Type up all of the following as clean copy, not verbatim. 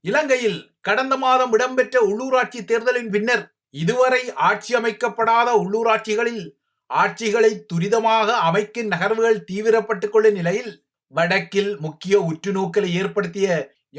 இலங்கையில் கடந்த மாதம் இடம்பெற்ற உள்ளூராட்சி தேர்தலின் பின்னர் இதுவரை ஆட்சி அமைக்கப்படாத உள்ளூராட்சிகளில் ஆட்சிகளை துரிதமாக அமைக்கும் நகர்வுகள் தீவிரப்பட்டுக் கொள்ளும் நிலையில் வடக்கில் முக்கிய உற்றுநோக்கலை ஏற்படுத்திய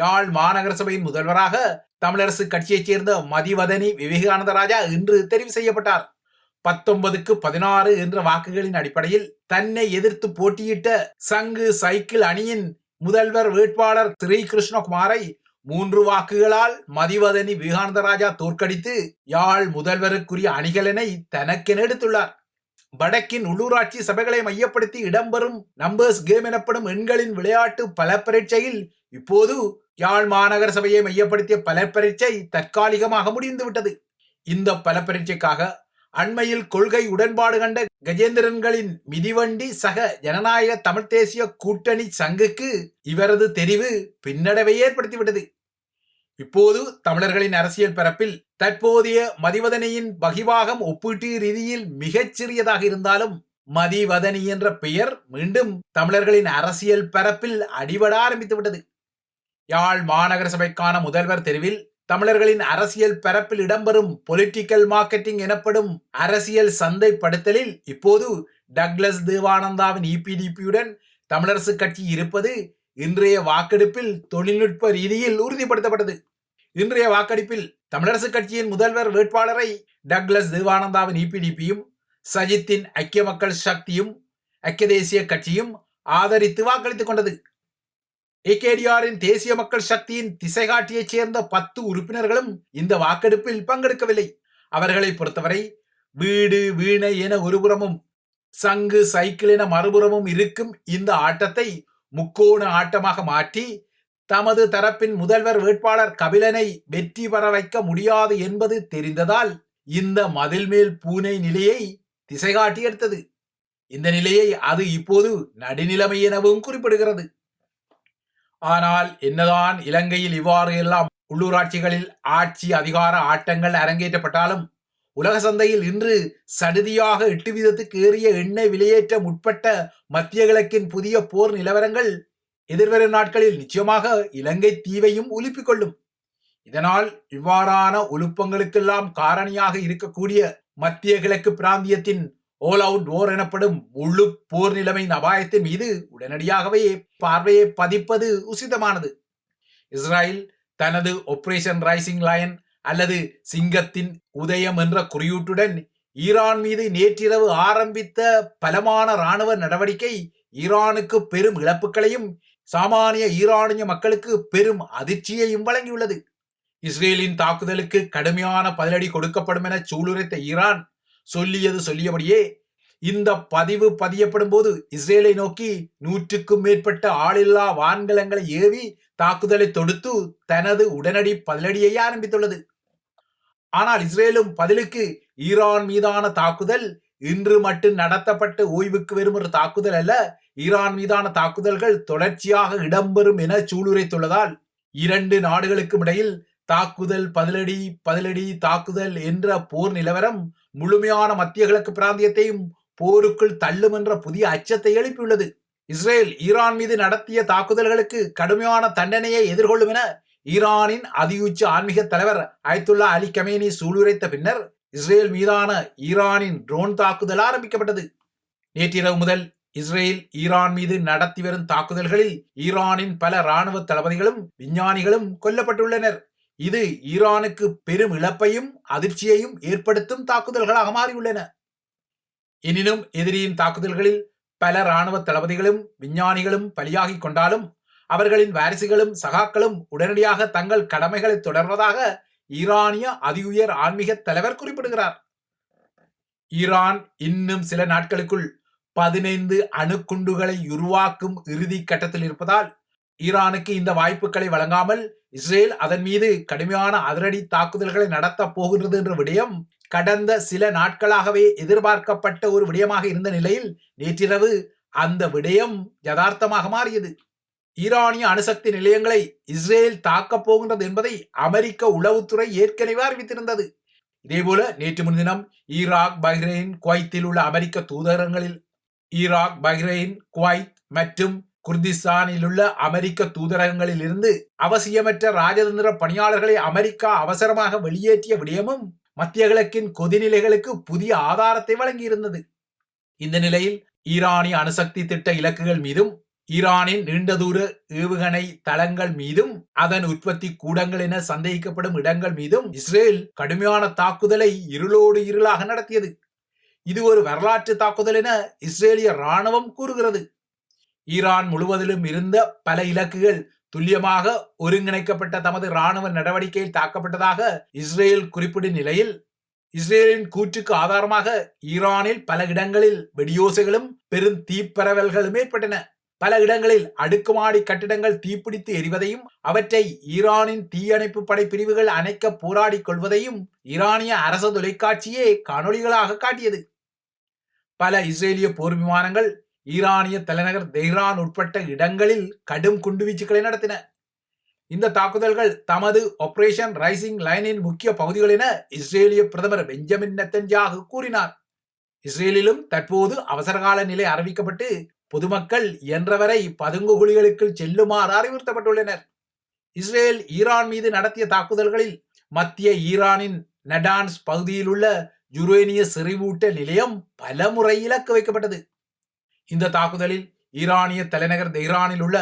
யாழ் மாநகர சபையின் முதல்வராக தமிழரசு கட்சியைச் சேர்ந்த மதிவதனி விவேகானந்த ராஜா இன்று தெரிவு செய்யப்பட்டார். 19க்கு 16 என்ற வாக்குகளின் அடிப்படையில் தன்னை எதிர்த்து போட்டியிட்ட சங்கு சைக்கிள் அணியின் முதல்வர் வேட்பாளர் ஸ்ரீகிருஷ்ணகுமாரை 3 வாக்குகளால் மதிவதனி விவேகானந்த ராஜா தோற்கடித்து யாழ் முதல்வருக்குரிய அணிகலனை தனக்கென எடுத்துள்ளார். வடக்கின் உள்ளூராட்சி சபைகளை மையப்படுத்தி இடம்பெறும் நம்பர்ஸ் கேம் எனப்படும் எண்களின் விளையாட்டு பல பரீட்சையில் இப்போது யாழ் மாநகர சபையை மையப்படுத்திய பல பரீட்சை தற்காலிகமாக முடிந்துவிட்டது. இந்த பல பரீட்சைக்காக அண்மையில் கொள்கை உடன்பாடு கண்ட கஜேந்திரன்களின் மிதிவண்டி சக ஜனநாயக தமிழ் தேசிய கூட்டணி சங்குக்கு இவரது தெரிவு பின்னடைவை ஏற்படுத்திவிட்டது. இப்போது தமிழர்களின் அரசியல் பரப்பில் தற்போதைய மதிவதனியின் வகிவாகம் ஒப்பீட்டு ரீதியில் மிகச் சிறியதாக இருந்தாலும் மதிவதனி என்ற பெயர் மீண்டும் தமிழர்களின் அரசியல் பரப்பில் அடிபட ஆரம்பித்துவிட்டது. யாழ் மாநகர சபைக்கான முதல்வர் தெரிவில் தமிழர்களின் அரசியல் பரப்பில் இடம்பெறும் பொலிட்டிக்கல் மார்க்கெட்டிங் எனப்படும் அரசியல் சந்தைப்படுத்தலில் இப்போது டக்ளஸ் தேவானந்தாவின் இபிடிபியுடன் தமிழரசு கட்சி இருப்பது இன்றைய வாக்கெடுப்பில் தொழில்நுட்ப ரீதியில் உறுதிப்படுத்தப்பட்டது. இன்றைய வாக்கெடுப்பில் தமிழரசு கட்சியின் முதல்வர் வேட்பாளரை டக்ளஸ் தேவானந்தாவின் இபிடிபியும் சஜித்தின் ஐக்கிய மக்கள் சக்தியும் ஐக்கிய தேசிய கட்சியும் ஆதரித்து வாக்களித்துக் கொண்டது. ஏகேடிஆரின் தேசிய மக்கள் சக்தியின் திசைகாட்டியைச் சேர்ந்த 10 உறுப்பினர்களும் இந்த வாக்கெடுப்பில் பங்கெடுக்கவில்லை. அவர்களை பொறுத்தவரை வீடு வீணை என ஒருபுறமும் சங்கு சைக்கிள் என மறுபுறமும் இருக்கும் இந்த ஆட்டத்தை முக்கோண ஆட்டமாக மாற்றி தமது தரப்பின் முதல்வர் வேட்பாளர் கபிலனை வெற்றி பெற வைக்க முடியாது என்பது தெரிந்ததால் இந்த மதில் மேல் பூனை நிலையை திசைகாட்டி எடுத்தது. இந்த நிலையை அது இப்போது நடுநிலைமை எனவும் குறிப்பிடுகிறது. ஆனால் என்னதான் இலங்கையில் இவ்வாறு எல்லாம் உள்ளூராட்சிகளில் ஆட்சி அதிகார ஆட்டங்கள் அரங்கேற்றப்பட்டாலும் உலக சந்தையில் இன்று சடுதியாக 8 வீதத்துக்கு ஏறிய எண்ணெய் விலையேற்றம் உட்பட்ட மத்திய கிழக்கின் புதிய போர் நிலவரங்கள் எதிர்வரும் நாட்களில் நிச்சயமாக இலங்கை தீவையும் உலுப்பிக் கொள்ளும். இதனால் இவ்வாறான உலுப்பங்களுக்கெல்லாம் காரணியாக இருக்கக்கூடிய மத்திய கிழக்கு பிராந்தியத்தின் ஆல் அவுட் வார் எனப்படும் முழு போர் நிலைமையின் அபாயத்தின் மீது உடனடியாகவே பார்வையை பதிப்பது உசிதமானது. இஸ்ரேல் தனது ஆபரேஷன் ரைசிங் லயன் அல்லது சிங்கத்தின் உதயம் என்ற குறியீட்டுடன் ஈரான் மீது நேற்றிரவு ஆரம்பித்த பலமான இராணுவ நடவடிக்கை ஈரானுக்கு பெரும் இழப்புகளையும் சாமானிய ஈரானிய மக்களுக்கு பெரும் அதிர்ச்சியையும் வழங்கியுள்ளது. இஸ்ரேலின் தாக்குதலுக்கு கடுமையான பதிலடி கொடுக்கப்படும் என சூளுரைத்த ஈரான் சொல்லியது சொல்லியபடியே இந்த பதிவு பதியப்படும் போது இஸ்ரேலை நோக்கி 100க்கும் மேற்பட்ட ஆளில்லா வான்கலங்களை ஏவி தாக்குதலை தொடுத்து தனது உடனடி பதிலடியை ஆரம்பித்துள்ளது. ஆனால் இஸ்ரேலும் பதிலுக்கு ஈரான் மீதான தாக்குதல் இன்று மட்டும் நடத்தப்பட்டு ஓய்வுக்கு வரும் ஒரு தாக்குதல் அல்ல, ஈரான் மீதான தாக்குதல்கள் தொடர்ச்சியாக இடம்பெறும் என சூளுரைத்துள்ளதால் 2 நாடுகளுக்கும் இடையில் தாக்குதல் பதிலடி பதிலடி தாக்குதல் என்ற போர் நிலவரம் முழுமையான மத்திய கிழக்கு பிராந்தியத்தையும் போருக்குள் தள்ளும் என்ற புதிய அச்சத்தை எழுப்பியுள்ளது. இஸ்ரேல் ஈரான் மீது நடத்திய தாக்குதல்களுக்கு கடுமையான தண்டனையை எதிர்கொள்ளும் என ஈரானின் அதியுச்ச ஆன்மீக தலைவர் அயத்துல்லா அலி கமேனி சூளுரைத்த பின்னர் இஸ்ரேல் மீதான ஈரானின் ட்ரோன் தாக்குதல் ஆரம்பிக்கப்பட்டது. நேற்றிரவு முதல் இஸ்ரேல் ஈரான் மீது நடத்தி வரும் தாக்குதல்களில் ஈரானின் பல இராணுவ தளபதிகளும் விஞ்ஞானிகளும் கொல்லப்பட்டுள்ளனர். இது ஈரானுக்கு பெரும் இழப்பையும் அதிர்ச்சியையும் ஏற்படுத்தும் தாக்குதல்களாக மாறியுள்ளன. எனினும் எதிரியின் தாக்குதல்களில் பல இராணுவ தளபதிகளும் விஞ்ஞானிகளும் பலியாகிக் கொண்டாலும் அவர்களின் வாரிசுகளும் சகாக்களும் உடனடியாக தங்கள் கடமைகளை தொடர்வதாக ஈரானிய அதிஉயர் ஆன்மீக தலைவர் குறிப்பிடுகிறார். ஈரான் இன்னும் சில நாட்களுக்குள் 15 அணுகுண்டுகளை உருவாக்கும் இறுதி கட்டத்தில் இருப்பதால் ஈரானுக்கு இந்த வாய்ப்புகளை வழங்காமல் இஸ்ரேல் அதன் மீது கடுமையான அதிரடி தாக்குதல்களை நடத்தப் போகின்றது என்ற விடயம் கடந்த சில நாட்களாகவே எதிர்பார்க்கப்பட்ட ஒரு விடயமாக இருந்த நிலையில் நேற்றிரவு அந்த விடயம் யதார்த்தமாக மாறியது. ஈரானிய அணுசக்தி நிலையங்களை இஸ்ரேல் தாக்கப் போகின்றது என்பதை அமெரிக்க உளவுத்துறை ஏற்கனவே அறிவித்திருந்தது. இதேபோல நேற்று முன்தினம் ஈராக், பஹ்ரைன், குவைத்தில் உள்ள அமெரிக்க தூதரகங்களில் ஈராக், பஹ்ரைன், குவைத் மற்றும் குர்திஸ்தானில் உள்ள அமெரிக்க தூதரகங்களில் இருந்து அவசியமற்ற ராஜதந்திர பணியாளர்களை அமெரிக்கா அவசரமாக வெளியேற்றிய விடயமும் மத்திய கிழக்கின் கொதிநிலைகளுக்கு புதிய ஆதாரத்தை வழங்கியிருந்தது. இந்த நிலையில் ஈரானிய அணுசக்தி திட்ட இலக்குகள் மீதும் ஈரானின் நீண்ட தூர ஏவுகணை தளங்கள் மீதும் அதன் உற்பத்தி கூடங்கள் என சந்தேகிக்கப்படும் இடங்கள் மீதும் இஸ்ரேல் கடுமையான தாக்குதலை இருளோடு இருளாக நடத்தியது. இது ஒரு வரலாற்று தாக்குதல் என இஸ்ரேலிய ராணுவம் கூறுகிறது. ஈரான் முழுவதிலும் இருந்த பல இலக்குகள் துல்லியமாக ஒருங்கிணைக்கப்பட்ட தமது ராணுவ நடவடிக்கையில் தாக்கப்பட்டதாக இஸ்ரேல் குறிப்பிடும் நிலையில், இஸ்ரேலின் கூற்றுக்கு ஆதாரமாக ஈரானில் பல இடங்களில் வெடியோசைகளும் பெரும் தீப்பரவல்களும் ஏற்பட்டன. பல இடங்களில் அடுக்குமாடி கட்டிடங்கள் தீப்பிடித்து எரிவதையும் அவற்றை ஈரானின் தீயணைப்பு படை பிரிவுகள் அணைக்க போராடி கொள்வதையும் ஈரானிய அரசு தொலைக்காட்சியே காணொளிகளாக காட்டியது. பல இஸ்ரேலிய போர் விமானங்கள் ஈரானிய தலைநகர் தெஹ்ரான் உட்பட்ட இடங்களில் கடும் குண்டுவீச்சுக்களை நடத்தின. இந்த தாக்குதல்கள் தமது ஆபரேஷன் ரைசிங் லைனின் முக்கிய பகுதிகள் என இஸ்ரேலிய பிரதமர் பெஞ்சமின் நெத்தன்யாகு கூறினார். இஸ்ரேலிலும் தற்போது அவசரகால நிலை அறிவிக்கப்பட்டு பொதுமக்கள் இயன்றவரை பதுங்கு குழிகளுக்குள் செல்லுமாறு அறிவுறுத்தப்பட்டுள்ளனர். இஸ்ரேல் ஈரான் மீது நடத்திய தாக்குதல்களில் மத்திய ஈரானின் நடான்ஸ் பகுதியில் உள்ள யுரேனிய செறிவூட்ட நிலையம் பல முறை இலக்கு வைக்கப்பட்டது. இந்த தாக்குதலில் ஈரானிய தலைநகர் தெஹ்ரானில் உள்ள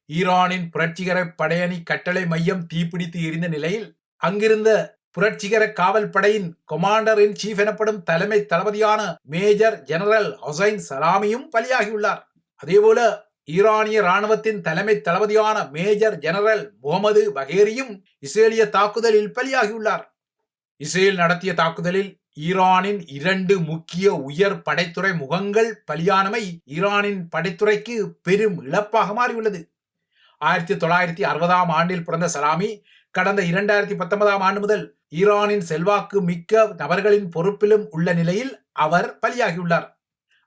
ஈரானின் புரட்சிகர படையணி கட்டளை மையம் தீப்பிடித்து எரிந்த நிலையில் அங்கிருந்த புரட்சிகர காவல் படையின் கமாண்டர் இன் சீஃப் எனப்படும் தலைமை தளபதியான மேஜர் ஜெனரல் ஹொசைன் சலாமியும் பலியாகியுள்ளார். அதேபோல ஈரானிய ராணுவத்தின் தலைமை தளபதியான மேஜர் ஜெனரல் முகமது பகேரியும் இஸ்ரேலிய தாக்குதலில் பலியாகியுள்ளார். இஸ்ரேல் நடத்திய தாக்குதலில் ஈரானின் 2 முக்கிய உயர் படைத்துறை முகங்கள் பலியானமை ஈரானின் படைத்துறைக்கு பெரும் இழப்பாக மாறியுள்ளது. 1960ஆம் ஆண்டில் பிறந்த சலாமி கடந்த 2019ஆம் ஆண்டு முதல் ஈரானின் செல்வாக்கு மிக்க நபர்களின் பொறுப்பிலும் உள்ள நிலையில் அவர் பலியாகியுள்ளார்.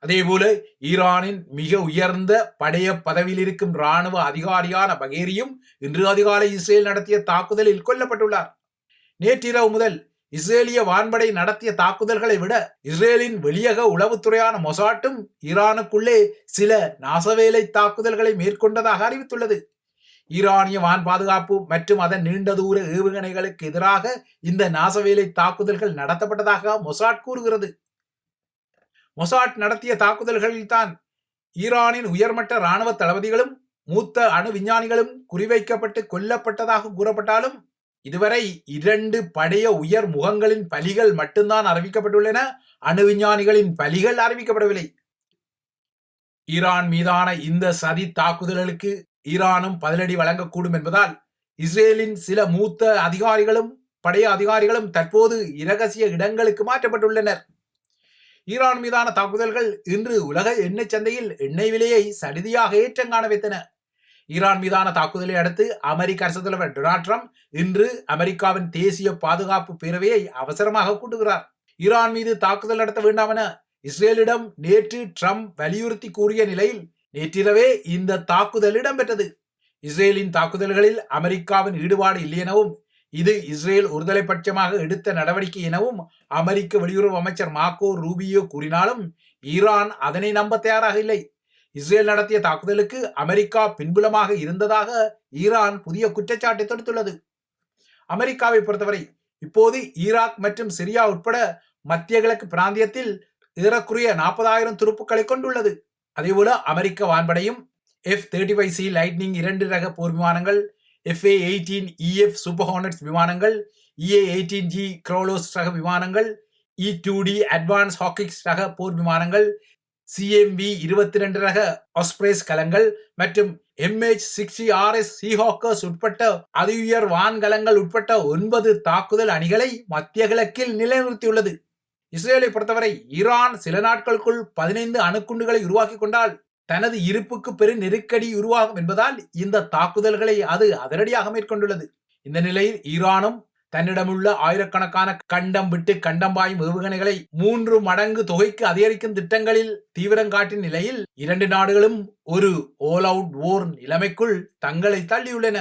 அதேபோல ஈரானின் மிக உயர்ந்த படைய பதவியில் இருக்கும் இராணுவ அதிகாரியான பகேரியும் இன்று அதிகாலை இஸ்ரேல் நடத்திய தாக்குதலில் கொல்லப்பட்டுள்ளார். நேற்றிரவு முதல் இஸ்ரேலிய வான்படை நடத்திய தாக்குதல்களை விட இஸ்ரேலின் வெளியக உளவுத்துறையான மொசாட்டும் ஈரானுக்குள்ளே சில நாசவேலை தாக்குதல்களை மேற்கொண்டதாக அறிவித்துள்ளது. ஈரானிய வான் பாதுகாப்பு மற்றும் அதன் நீண்ட தூர ஏவுகணைகளுக்கு எதிராக இந்த நாசவேலை தாக்குதல்கள் நடத்தப்பட்டதாக மொசாட் கூறுகிறது. மொசாட் நடத்திய தாக்குதல்களில் தான் ஈரானின் உயர்மட்ட இராணுவ தளபதிகளும் மூத்த அணு விஞ்ஞானிகளும் குறிவைக்கப்பட்டு கொல்லப்பட்டதாக கூறப்பட்டாலும் இதுவரை 2 படைய உயர் முகங்களின் பலிகள் மட்டும்தான் அறிவிக்கப்பட்டுள்ளன. அணு விஞ்ஞானிகளின் பலிகள் அறிவிக்கப்படவில்லை. ஈரான் மீதான இந்த சதி தாக்குதல்களுக்கு ஈரானும் பதிலடி வழங்கக்கூடும் என்பதால் இஸ்ரேலின் சில மூத்த அதிகாரிகளும் படைய அதிகாரிகளும் தற்போது இரகசிய இடங்களுக்கு மாற்றப்பட்டுள்ளனர். ஈரான் மீதான தாக்குதல்கள் இன்று உலக எண்ணெய் சந்தையில் எண்ணெய் விலையை சடிதியாக ஏற்றங்காண வைத்தன. ஈரான் மீதான தாக்குதலை அடுத்து அமெரிக்க அரசு தலைவர் டொனால்ட் ட்ரம்ப் இன்று அமெரிக்காவின் தேசிய பாதுகாப்பு பேரவையை அவசரமாக கூட்டுகிறார். ஈரான் மீது தாக்குதல் நடத்த வேண்டாம் என இஸ்ரேலிடம் நேற்று ட்ரம்ப் வலியுறுத்தி கூறிய நிலையில் நேற்றிரவே இந்த தாக்குதல் இடம்பெற்றது. இஸ்ரேலின் தாக்குதல்களில் அமெரிக்காவின் ஈடுபாடு இல்லை எனவும் இது இஸ்ரேல் ஒருதலைபட்சமாக எடுத்த நடவடிக்கை எனவும் அமெரிக்க வெளியுறவு அமைச்சர் மார்க்கோ ரூபியோ கூறினாலும் ஈரான் அதனை நம்ப தயாராக இல்லை. இஸ்ரேல் நடத்திய தாக்குதலுக்கு அமெரிக்கா பின்புலமாக இருந்ததாக ஈரான் புதிய குற்றச்சாட்டை தொடுத்துள்ளது. அமெரிக்காவை பொறுத்தவரை இப்போது ஈராக் மற்றும் சிரியா உட்பட மத்திய கிழக்கு பிராந்தியத்தில் ஏறக்குறைய 40,000 துருப்புக்களை கொண்டுள்ளது. அதேபோல அமெரிக்க வான்படையும் F-35C லைட்னிங் 2 ரக போர் விமானங்கள், FA-18EF சூப்பர் ஹார்னட்ஸ் விமானங்கள், EA-18G க்ரோலோஸ் ரக விமானங்கள், E-2D அட்வான்ஸ் ஹாக்கிக்ஸ் ரக போர் விமானங்கள், CMV-22 ரக ஆஸ்பிரேஸ் கலங்கள் மற்றும் MH-60RS சீஹாக்கர்ஸ் உட்பட்ட அதிஉயர் வான்கலங்கள் உட்பட்ட 9 தாக்குதல் அணிகளை மத்திய கிழக்கில் நிலைநிறுத்தியுள்ளது. இஸ்ரேலை பொறுத்தவரை ஈரான் சில நாட்களுக்குள் 15 அணுக்குண்டுகளை உருவாக்கி கொண்டால் தனது இருப்புக்கு பெரும் நெருக்கடி உருவாகும் என்பதால் இந்த தாக்குதல்களை அது அதிரடியாக மேற்கொண்டுள்ளது. இந்த நிலையில் ஈரானும் தன்னிடமுள்ள ஆயிரக்கணக்கான கண்டம் விட்டு கண்டம் பாயும் ஏவுகணைகளை 3 மடங்கு தொகைக்கு அதிகரிக்கும் திட்டங்களில் தீவிரம் காட்டிய நிலையில் 2 நாடுகளும் ஒரு ஆல் அவுட் வார் நிலைமைக்குள் தங்களை தள்ளியுள்ளன.